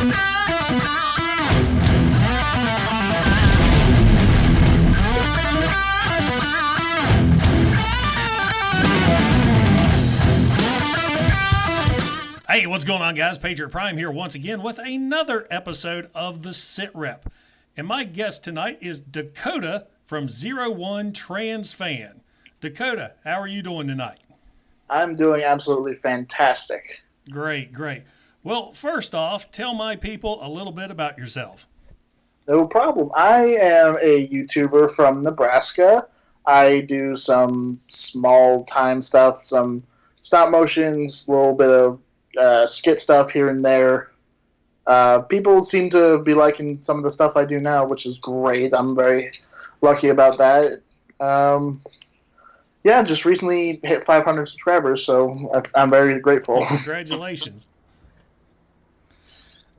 Hey, what's going on, guys? Patriot Prime here once again with another episode of the SITREP. And my guest tonight is Dakota from 01TRANSFAN. Dakota, how are you doing tonight? I'm doing absolutely fantastic. Great, great. Well, first off, tell my people a little bit about yourself. No problem. I am a YouTuber from Nebraska. I do some small-time stuff, some stop motions, a little bit of skit stuff here and there. People seem to be liking some of the stuff I do now, which is great. I'm very lucky about that. Yeah, just recently hit 500 subscribers, so I'm very grateful. Congratulations.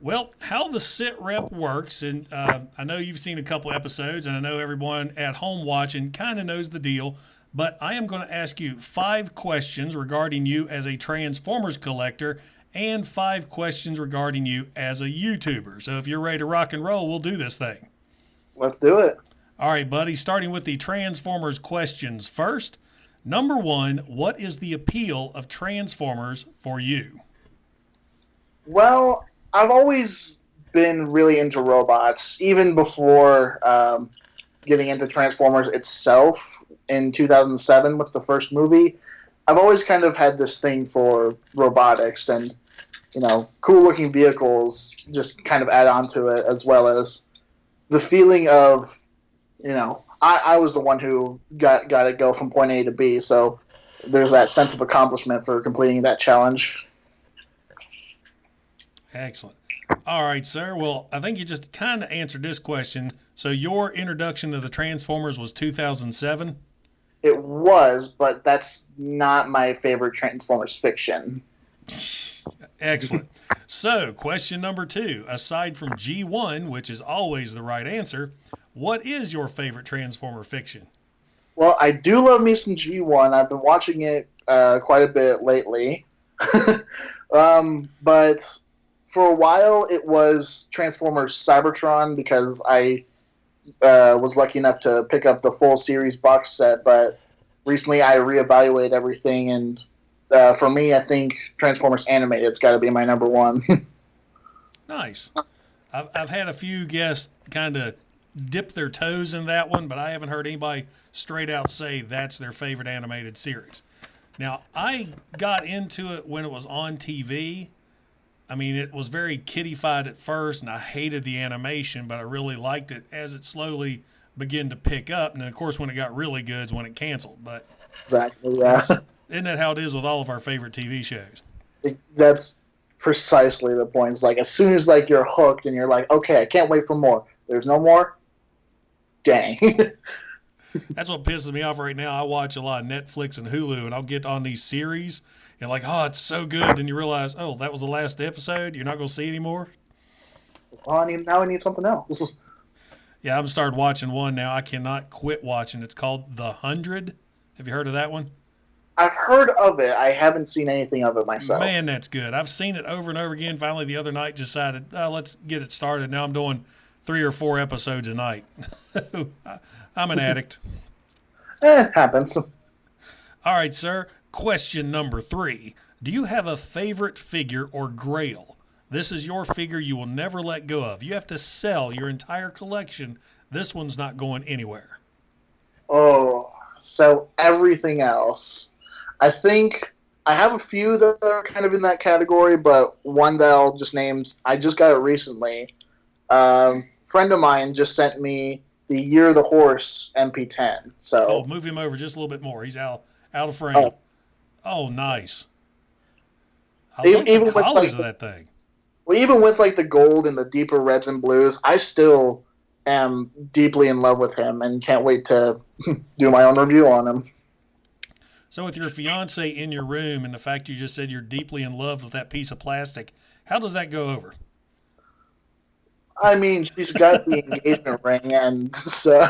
Well, how the SITREP works, and I know you've seen a couple episodes, and I know everyone at home watching kind of knows the deal, but I am going to ask you 5 questions regarding you as a Transformers collector and 5 questions regarding you as a YouTuber. So if you're ready to rock and roll, we'll do this thing. Let's do it. All right, buddy, starting with the Transformers questions first. Number 1, what is the appeal of Transformers for you? Well, I've always been really into robots, even before getting into Transformers itself in 2007 with the first movie. I've always kind of had this thing for robotics, and, you know, cool-looking vehicles just kind of add on to it, as well as the feeling of, you know, I was the one who got to go from point A to B, so there's that sense of accomplishment for completing that challenge. Excellent. All right, sir. Well, I think you just kind of answered this question. So your introduction to the Transformers was 2007? It was, but that's not my favorite Transformers fiction. Excellent. So, question number 2. Aside from G1, which is always the right answer, what is your favorite Transformer fiction? Well, I do love me some G1. I've been watching it quite a bit lately. But for a while, it was Transformers Cybertron, because I was lucky enough to pick up the full series box set. But recently, I reevaluated everything, and for me, I think Transformers Animated's got to be my number 1. Nice. I've had a few guests kind of dip their toes in that one, but I haven't heard anybody straight out say that's their favorite animated series. Now, I got into it when it was on TV. I mean, it was very kiddified at first, and I hated the animation, but I really liked it as it slowly began to pick up. And then, of course, when it got really good is when it canceled. But Exactly, yeah. Isn't that how it is with all of our favorite TV shows? That's precisely the point. It's like, as soon as like you're hooked and you're like, okay, I can't wait for more. There's no more? Dang. That's what pisses me off right now. I watch a lot of Netflix and Hulu, and I'll get on these series, and like, oh, it's so good. Then you realize, oh, that was the last episode. You're not going to see anymore. Well, now I need something else. Yeah, I'm started watching one now. I cannot quit watching. It's called The 100. Have you heard of that one? I've heard of it. I haven't seen anything of it myself. Man, that's good. I've seen it over and over again. Finally, the other night, decided, let's get it started. Now I'm doing 3 or 4 episodes a night. I'm an addict. It happens. All right, sir. Question number 3. Do you have a favorite figure or grail? This is your figure you will never let go of. You have to sell your entire collection. This one's not going anywhere. Oh, so everything else. I think I have a few that are kind of in that category, but one that I'll just name, I just got it recently. Friend of mine just sent me the Year of the Horse MP10. So move him over just a little bit more. He's out of frame. Oh, nice. I love the colors of that thing. Well, even with like the gold and the deeper reds and blues, I still am deeply in love with him and can't wait to do my own review on him. So with your fiance in your room and the fact you just said you're deeply in love with that piece of plastic, how does that go over? I mean, she's got the engagement ring, and so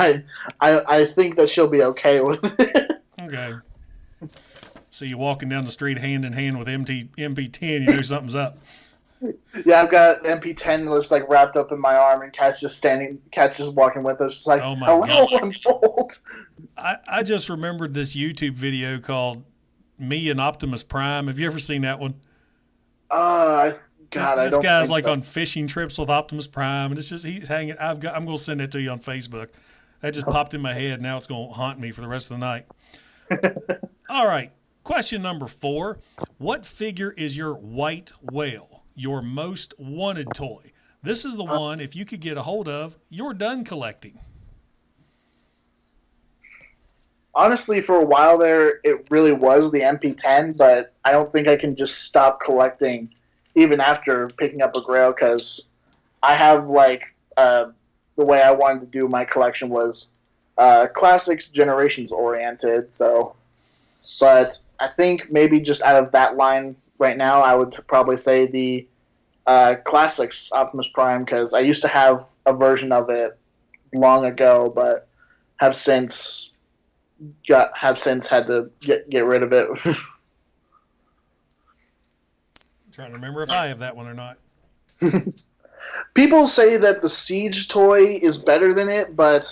I think that she'll be okay with it. Okay. So you walking down the street hand in hand with MP10, you know something's up. Yeah, I've got MP10 was like wrapped up in my arm, and Cat's just walking with us, just like, Oh my hello, God. I'm old. I just remembered this YouTube video called Me and Optimus Prime. Have you ever seen that one? Uh, This God, I this don't guy's think like so. on fishing trips with Optimus Prime, and it's just he's hanging. I'm gonna send it to you on Facebook. That just popped in my head. Now it's gonna haunt me for the rest of the night. All right. Question number 4. What figure is your white whale, your most wanted toy? This is the one, if you could get a hold of, you're done collecting. Honestly, for a while there, it really was the MP10, but I don't think I can just stop collecting even after picking up a Grail because I have like the way I wanted to do my collection was classics, generations oriented. So, but I think maybe just out of that line right now, I would probably say the classics Optimus Prime because I used to have a version of it long ago, but have since had to get rid of it. I'm trying to remember if I have that one or not. People say that the Siege toy is better than it, but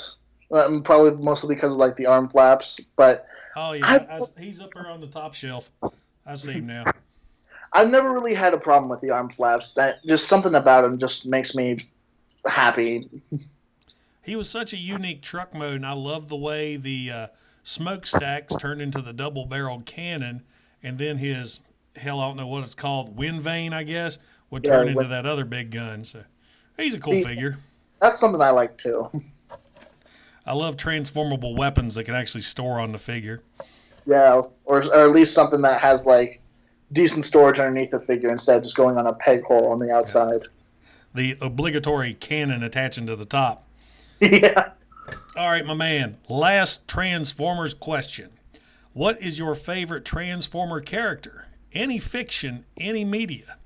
probably mostly because of like the arm flaps. But Oh I've yeah, he's up there on the top shelf. I see him now. I've never really had a problem with the arm flaps. That just something about them just makes me happy. He was such a unique truck mode, and I love the way the smokestacks turned into the double-barreled cannon, and then his hell, I don't know what it's called, wind vane, I guess, would turn Yeah, into that other big gun. So he's a cool see, figure. that's something I like too. I love transformable weapons that can actually store on the figure. Yeah, or at least something that has like decent storage underneath the figure instead of just going on a peg hole on the Yeah. outside. The obligatory cannon attaching to the top. Yeah. All right, my man. Last Transformers question. What is your favorite Transformer character? Any fiction, any media?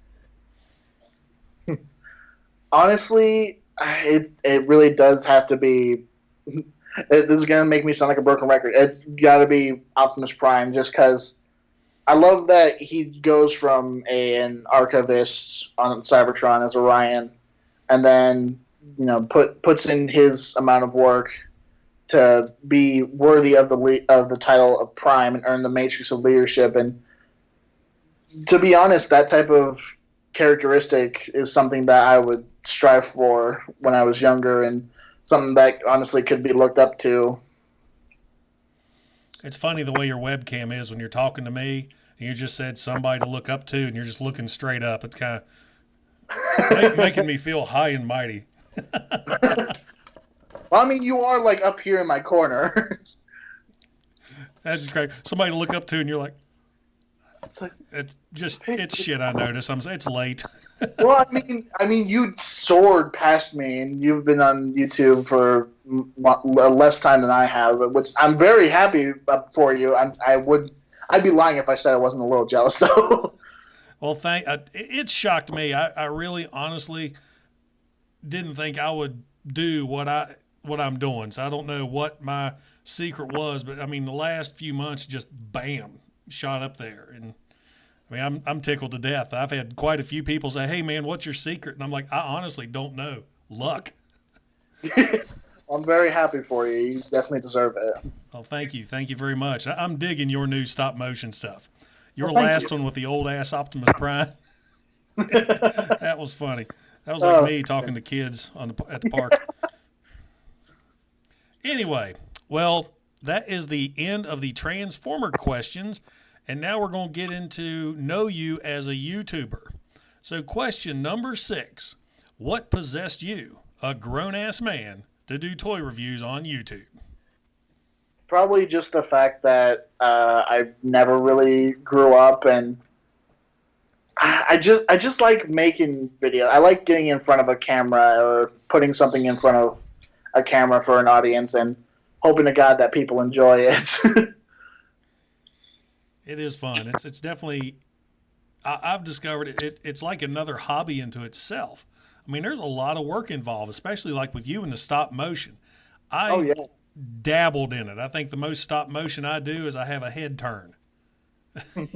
Honestly, it really does have to be. This is gonna make me sound like a broken record. It's got to be Optimus Prime, just because I love that he goes from an archivist on Cybertron as Orion, and then puts in his amount of work to be worthy of the title of Prime and earn the Matrix of Leadership. And to be honest, that type of characteristic is something that I would strive for when I was younger, and something that honestly could be looked up to. It's funny the way your webcam is when you're talking to me, and you just said somebody to look up to, and you're just looking straight up. It's kind of making me feel high and mighty. Well, I mean, you are like up here in my corner. That's great. Somebody to look up to, and you're like, It's like, it's shit. I notice. It's late. well, I mean, you soared past me, and you've been on YouTube for less time than I have, which I'm very happy for you. I'd be lying if I said I wasn't a little jealous, though. Well, it shocked me. I really, honestly didn't think I would do what I'm doing. So I don't know what my secret was, but I mean, the last few months, just bam, shot up there, and I mean, I'm tickled to death. I've had quite a few people say, "Hey, man, what's your secret?" And I'm like, I honestly don't know. Luck. I'm very happy for you. You definitely deserve it. Well, thank you very much. I'm digging your new stop motion stuff. Your Well, thank last you. one with the old ass Optimus Prime. That was funny. That was like me talking to kids at the park. Anyway, well, that is the end of the Transformer questions. And now we're going to get into know you as a YouTuber. So question number 6. What possessed you, a grown-ass man, to do toy reviews on YouTube? Probably just the fact that I never really grew up, and I just like making video. I like getting in front of a camera or putting something in front of a camera for an audience and hoping to God that people enjoy it. It is fun. It's definitely. I've discovered it's like another hobby into itself. I mean, there's a lot of work involved, especially like with you in the stop motion. Oh, I've yeah. dabbled in it. I think the most stop motion I do is I have a head turn.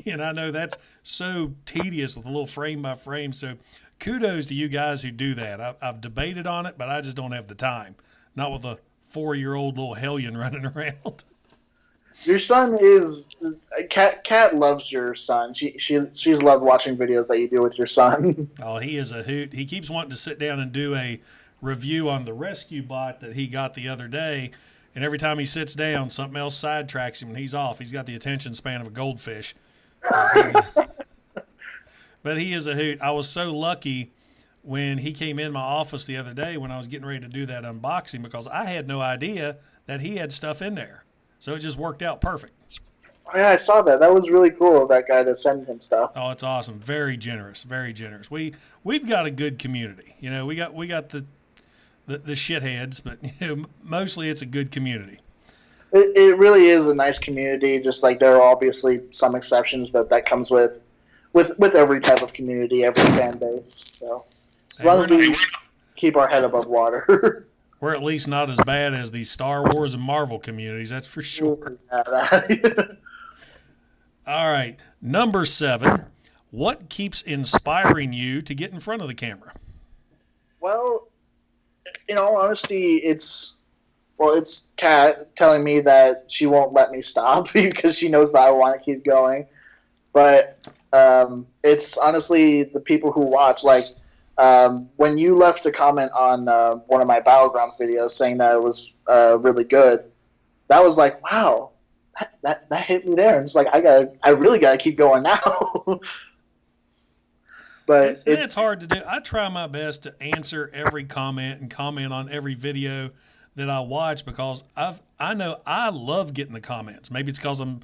And I know that's so tedious with a little frame by frame. So kudos to you guys who do that. I've debated on it, but I just don't have the time. Not with a 4-year-old little hellion running around. Your son is Kat loves your son. She's loved watching videos that you do with your son. Oh, he is a hoot. He keeps wanting to sit down and do a review on the rescue bot that he got the other day. And every time he sits down, something else sidetracks him and he's off. He's got the attention span of a goldfish. But he is a hoot. I was so lucky when he came in my office the other day when I was getting ready to do that unboxing because I had no idea that he had stuff in there. So it just worked out perfect. Oh, yeah, I saw that. That was really cool of that guy to send him stuff. Oh, it's awesome. Very generous. Very generous. We've got a good community. You know, we got the shitheads, but mostly it's a good community. It really is a nice community. Just like there are obviously some exceptions, but that comes with every type of community, every fan base. So as long as we keep our head above water. We're at least not as bad as the Star Wars and Marvel communities, that's for sure. All right, number 7. What keeps inspiring you to get in front of the camera? Well, in all honesty, it's Kat telling me that she won't let me stop because she knows that I want to keep going. But it's honestly the people who watch. Like when you left a comment on one of my Battlegrounds videos saying that it was really good, that was like, wow, that hit me there. And it's like I really gotta keep going now. But it's hard to do. I try my best to answer every comment and comment on every video that I watch because I know I love getting the comments. Maybe it's because I'm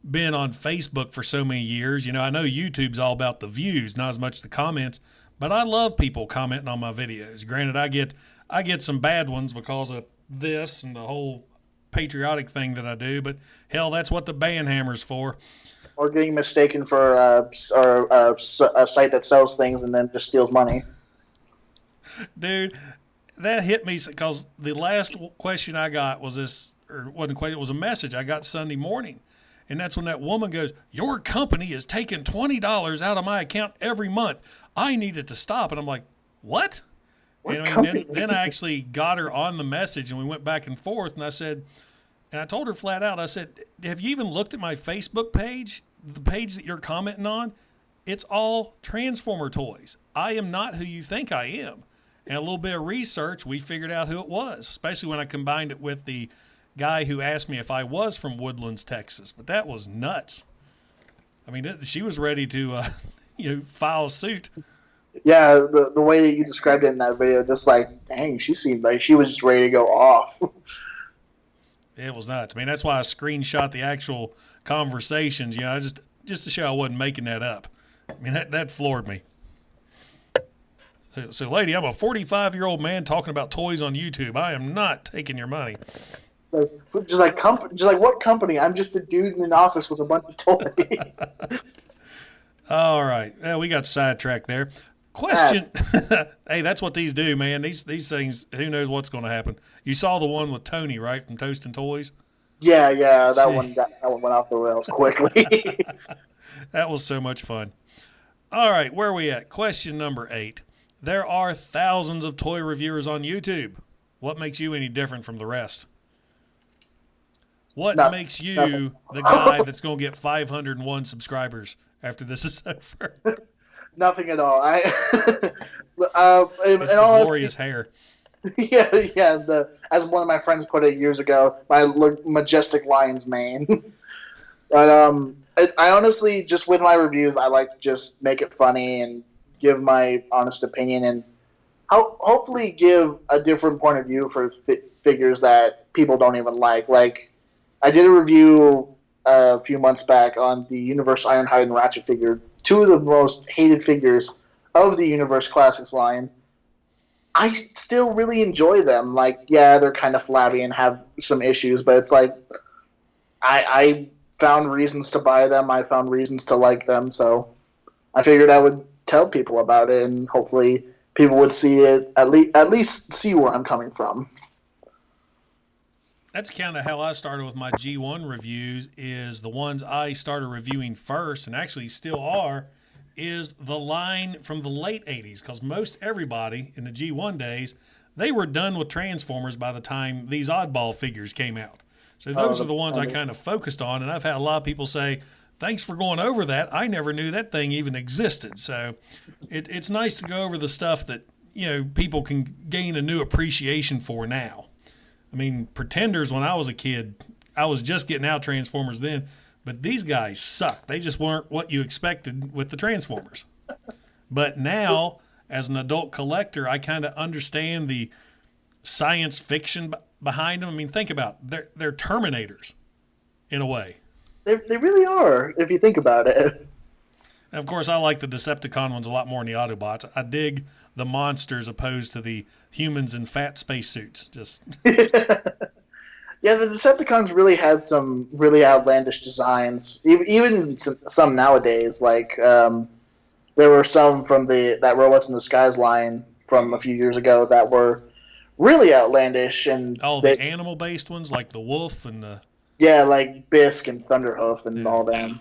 been on Facebook for so many years. You know, I know YouTube's all about the views, not as much the comments, but I love people commenting on my videos. Granted, I get some bad ones because of this and the whole patriotic thing that I do, but hell, that's what the banhammer's for. Or getting mistaken for a site that sells things and then just steals money. Dude, that hit me because the last question I got was this, or wasn't quite, it was a message I got Sunday morning. And that's when that woman goes, your company is taking $20 out of my account every month. I need it to stop. And I'm like, what? And then I actually got her on the message and we went back and forth. And I said, and I told her flat out, I said, have you even looked at my Facebook page, the page that you're commenting on? It's all Transformer toys. I am not who you think I am. And a little bit of research, we figured out who it was, especially when I combined it with the guy who asked me if I was from Woodlands, Texas. But that was nuts. I mean, she was ready to file suit. Yeah, the way that you described it in that video, just like, dang, she seemed like she was just ready to go off. It was nuts. I mean, that's why I screenshot the actual conversations, just to show I wasn't making that up. I mean, that floored me. So, lady, I'm a 45-year-old man talking about toys on YouTube. I am not taking your money. Just like what company? I'm just a dude in an office with a bunch of toys. All right. Well, we got sidetracked there. Question. Hey, that's what these do, man. These things, who knows what's going to happen. You saw the one with Tony, right, from Toast and Toys? Yeah, that one went off the rails quickly. That was so much fun. All right, where are we at? Question number 8. There are thousands of toy reviewers on YouTube. What makes you any different from the rest? What makes you the guy that's going to get 501 subscribers after this is over? Nothing at all. It's the glorious hair. Yeah. As one of my friends put it years ago, my majestic lion's mane. But I honestly, just with my reviews, I like to just make it funny and give my honest opinion and hopefully give a different point of view for figures that people don't even like. Like, I did a review a few months back on the Universe Ironhide and Ratchet figure, 2 of the most hated figures of the Universe Classics line. I still really enjoy them. Like, yeah, they're kind of flabby and have some issues, but it's like I found reasons to buy them. I found reasons to like them, so I figured I would tell people about it, and hopefully people would see it, at least see where I'm coming from. That's kind of how I started with my G1 reviews, is the ones I started reviewing first, and actually still are, is the line from the late 80s, because most everybody in the G1 days, they were done with Transformers by the time these oddball figures came out. So those are the ones I kind of focused on, and I've had a lot of people say, thanks for going over that. I never knew that thing even existed. So it's nice to go over the stuff that, people can gain a new appreciation for now. I mean, Pretenders, when I was a kid, I was just getting out Transformers then, but these guys suck. They just weren't what you expected with the Transformers. But now, as an adult collector, I kind of understand the science fiction behind them. I mean, think about it. They're Terminators in a way. They really are, if you think about it. And of course, I like the Decepticon ones a lot more than the Autobots. I dig the monsters opposed to the humans in fat spacesuits. Yeah, the Decepticons really had some really outlandish designs. Even some nowadays, like there were some from that Robots in Disguise line from a few years ago that were really outlandish. And the animal-based ones, like the wolf and the... Yeah, like Bisk and Thunderhoof and all them.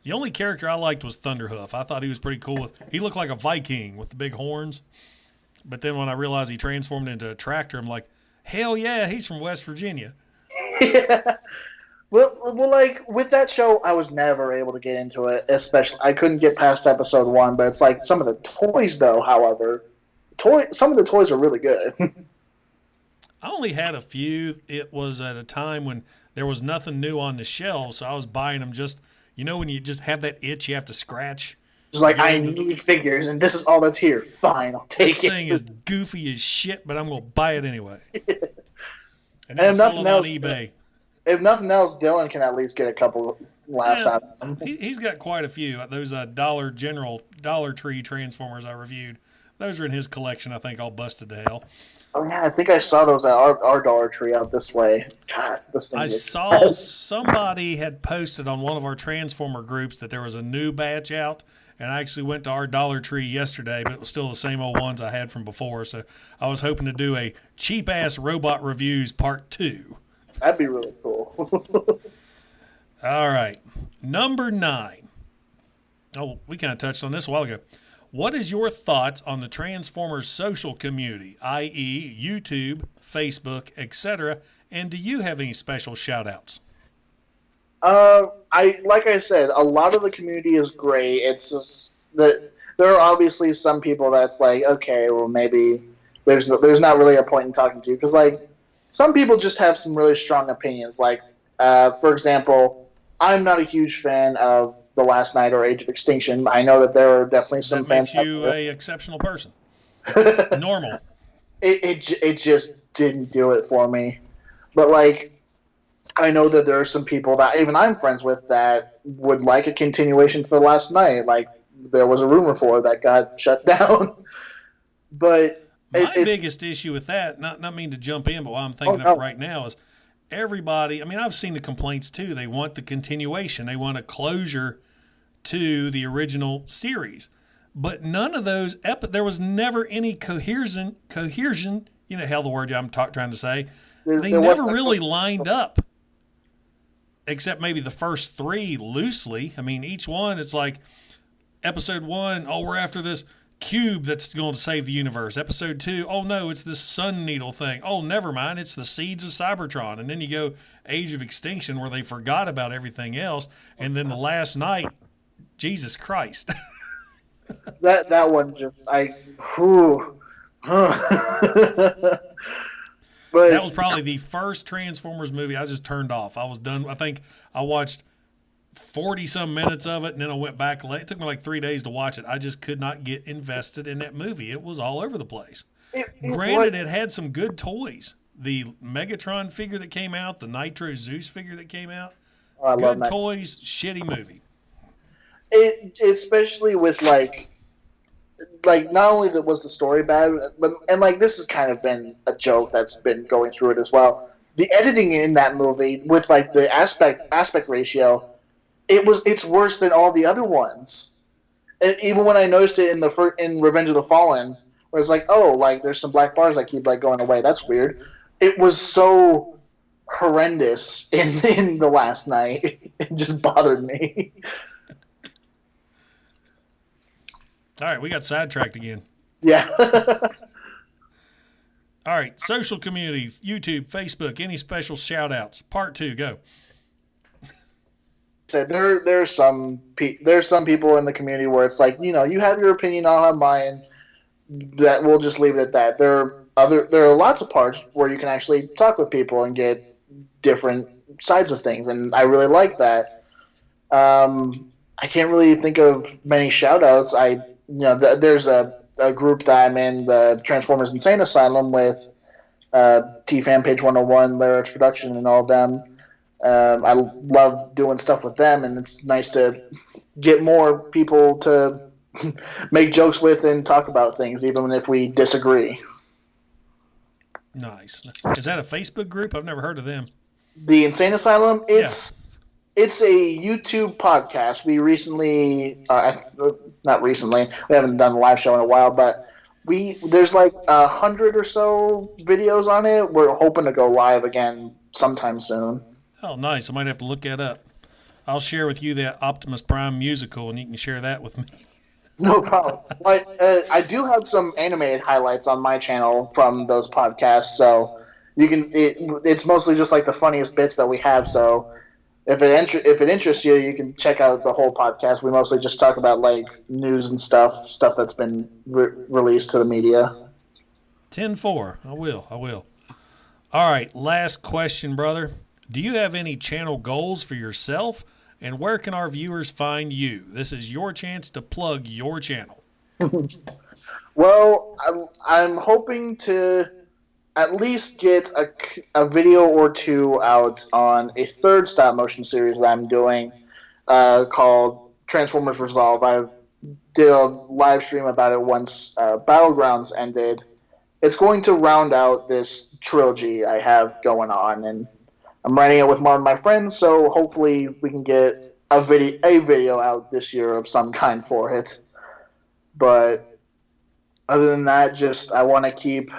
The only character I liked was Thunderhoof. I thought he was pretty cool. He looked like a Viking with the big horns. But then when I realized he transformed into a tractor, I'm like, hell yeah, he's from West Virginia. Yeah. Well, like, with that show, I was never able to get into it, especially. I couldn't get past episode 1, but it's like some of the toys, though, however. Some of the toys are really good. I only had a few. It was at a time when there was nothing new on the shelves, so I was buying them just... when you just have that itch you have to scratch? Just like, I need figures, and this is all that's here. Fine, I'll take it. This thing is goofy as shit, but I'm going to buy it anyway. And if nothing else, on eBay. If nothing else, Dylan can at least get a couple laughs out of them. He's got quite a few. Those Dollar Tree Transformers I reviewed, those are in his collection, I think, all busted to hell. Oh, yeah, I think I saw those at our Dollar Tree out this way. God, this thing I saw somebody had posted on one of our Transformer groups that there was a new batch out, and I actually went to our Dollar Tree yesterday, but it was still the same old ones I had from before, so I was hoping to do a cheap-ass robot reviews part 2. That'd be really cool. All right, number 9. Oh, we kind of touched on this a while ago. What is your thoughts on the Transformers social community, i.e. YouTube, Facebook, etc., and do you have any special shout-outs? Like I said, a lot of the community is great. It's just that there are obviously some people that's like, okay, well, maybe there's not really a point in talking to you, because like some people just have some really strong opinions. Like, for example, I'm not a huge fan of The Last Night or Age of Extinction. I know that there are definitely some fans. That makes you an exceptional person. Normal. It just didn't do it for me. But like, I know that there are some people that even I'm friends with that would like a continuation to The Last Night. Like, there was a rumor for that got shut down. But my biggest issue with that, not mean to jump in, but what I'm thinking of right now is everybody, I mean, I've seen the complaints too. They want the continuation. They want a closure to the original series. But none of those, there was never any cohesion, you know, hell the word I'm trying to say. They never really lined up, except maybe the first 3 loosely. I mean, each one, it's like episode 1, oh, we're after this cube that's going to save the universe. Episode 2, oh no, it's this sun needle thing. Oh, never mind, it's the seeds of Cybertron. And then you go Age of Extinction where they forgot about everything else. And then The Last Night, Jesus Christ. that one just, But that was probably the first Transformers movie I just turned off. I was done. I think I watched 40-some minutes of it, and then I went back late. It took me like 3 days to watch it. I just could not get invested in that movie. It was all over the place. Granted, it had some good toys. The Megatron figure that came out, the Nitro Zeus figure that came out. I love good toys, shitty movie. Especially with like not only was the story bad, but like this has kind of been a joke that's been going through it as well. The editing in that movie with like the aspect ratio, it's worse than all the other ones. And even when I noticed it in Revenge of the Fallen, where it's like, oh, like there's some black bars that keep like going away. That's weird. It was so horrendous in The Last Night. It just bothered me. All right, we got sidetracked again. Yeah. All right, social community, YouTube, Facebook, any special shout outs? Part 2, go. There's some people in the community where it's like, you have your opinion, I'll have mine. That we'll just leave it at that. There are lots of parts where you can actually talk with people and get different sides of things, and I really like that. I can't really think of many shout outs. There's a group that I'm in, the Transformers Insane Asylum, with T-Fan Page 101, Lyrics Production, and all of them. I love doing stuff with them, and it's nice to get more people to make jokes with and talk about things, even if we disagree. Nice. Is that a Facebook group? I've never heard of them. The Insane Asylum, it's a YouTube podcast. We recently, not recently, we haven't done a live show in a while, but there's like 100 or so videos on it. We're hoping to go live again sometime soon. Oh, nice. I might have to look that up. I'll share with you that Optimus Prime musical, and you can share that with me. No problem. But I do have some animated highlights on my channel from those podcasts, so you can. It's mostly just like the funniest bits that we have. So if it interests you, you can check out the whole podcast. We mostly just talk about like news and stuff that's been released to the media. 10-4. I will. All right. Last question, brother. Do you have any channel goals for yourself? And where can our viewers find you? This is your chance to plug your channel. Well, I'm hoping to at least get a video or two out on a third stop motion series that I'm doing called Transformers Resolve. I did a live stream about it once Battlegrounds ended. It's going to round out this trilogy I have going on, and I'm writing it with one of my friends, so hopefully we can get a video out this year of some kind for it. But other than that, I want to keep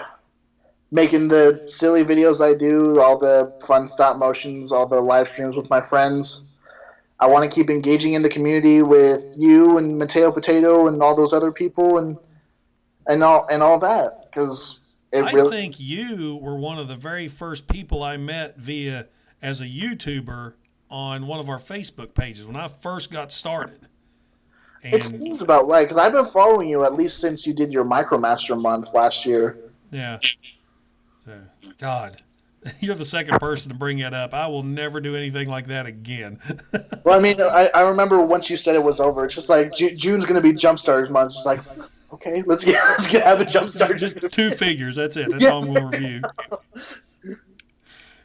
making the silly videos I do, all the fun stop motions, all the live streams with my friends. I want to keep engaging in the community with you and Mateo Potato and all those other people and all that, because I think you were one of the very first people I met as a YouTuber on one of our Facebook pages when I first got started. And it seems about right, because I've been following you at least since you did your Micromaster month last year. Yeah. So, God, you're the second person to bring that up. I will never do anything like that again. Well, I mean, I remember once you said it was over. It's just like June's going to be Jumpstarters month. It's like, okay, let's have a Jumpstart. Just 2 figures. That's it. That's all I'm going to review.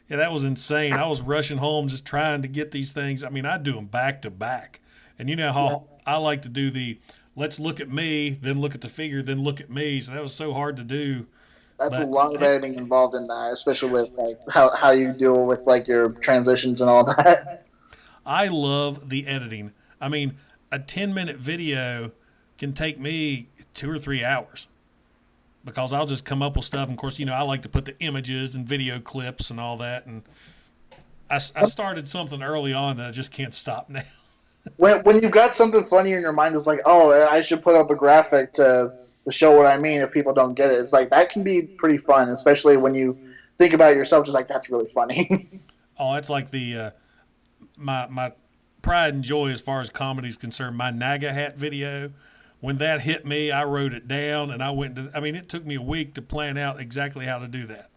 Yeah, that was insane. I was rushing home just trying to get these things. I mean, I'd do them back to back. And you know how I like to do the let's look at me, then look at the figure, then look at me. So that was so hard to do. That's a lot of editing involved in that, especially with like how you deal with like your transitions and all that. I love the editing. I mean, a 10-minute video can take me 2 or 3 hours because I'll just come up with stuff. And of course, I like to put the images and video clips and all that. And I started something early on that I just can't stop now. When you've got something funny in your mind, it's like, oh, I should put up a graphic to show what I mean if people don't get it. It's like that can be pretty fun, especially when you think about it yourself, just like that's really funny. Oh, that's like the my pride and joy as far as comedy is concerned. My NAGA hat video, when that hit me, I wrote it down and it took me a week to plan out exactly how to do that.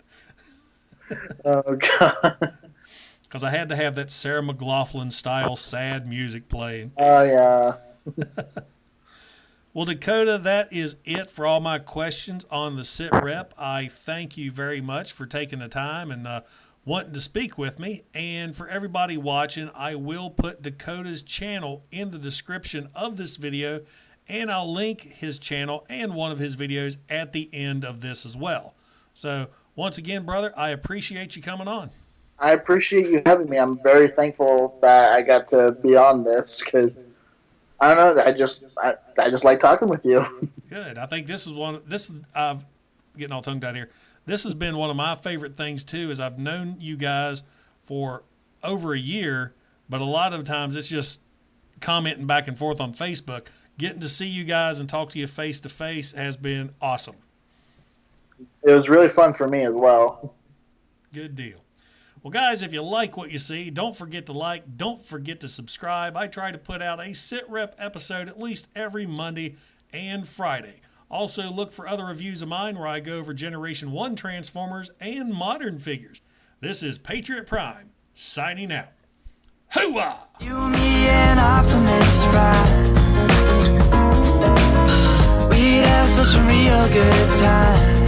Oh God. Because I had to have that Sarah McLachlan style sad music playing. Oh yeah. Well, Dakota, that is it for all my questions on the SITREP. I thank you very much for taking the time and wanting to speak with me. And for everybody watching, I will put Dakota's channel in the description of this video, and I'll link his channel and one of his videos at the end of this as well. So once again, brother, I appreciate you coming on. I appreciate you having me. I'm very thankful that I got to be on this because I don't know. I just like talking with you. Good. I think I'm getting all tongue tied here. This has been one of my favorite things too. Is I've known you guys for over a year, but a lot of times it's just commenting back and forth on Facebook. getting to see you guys and talk to you face to face has been awesome. It was really fun for me as well. Good deal. Well, guys, if you like what you see, don't forget to like, don't forget to subscribe. I try to put out a SITREP episode at least every Monday and Friday. Also, look for other reviews of mine where I go over Generation 1 Transformers and modern figures. This is Patriot Prime, signing out. Hooah! You, me, and Optimus Prime. We'd have such a real good time.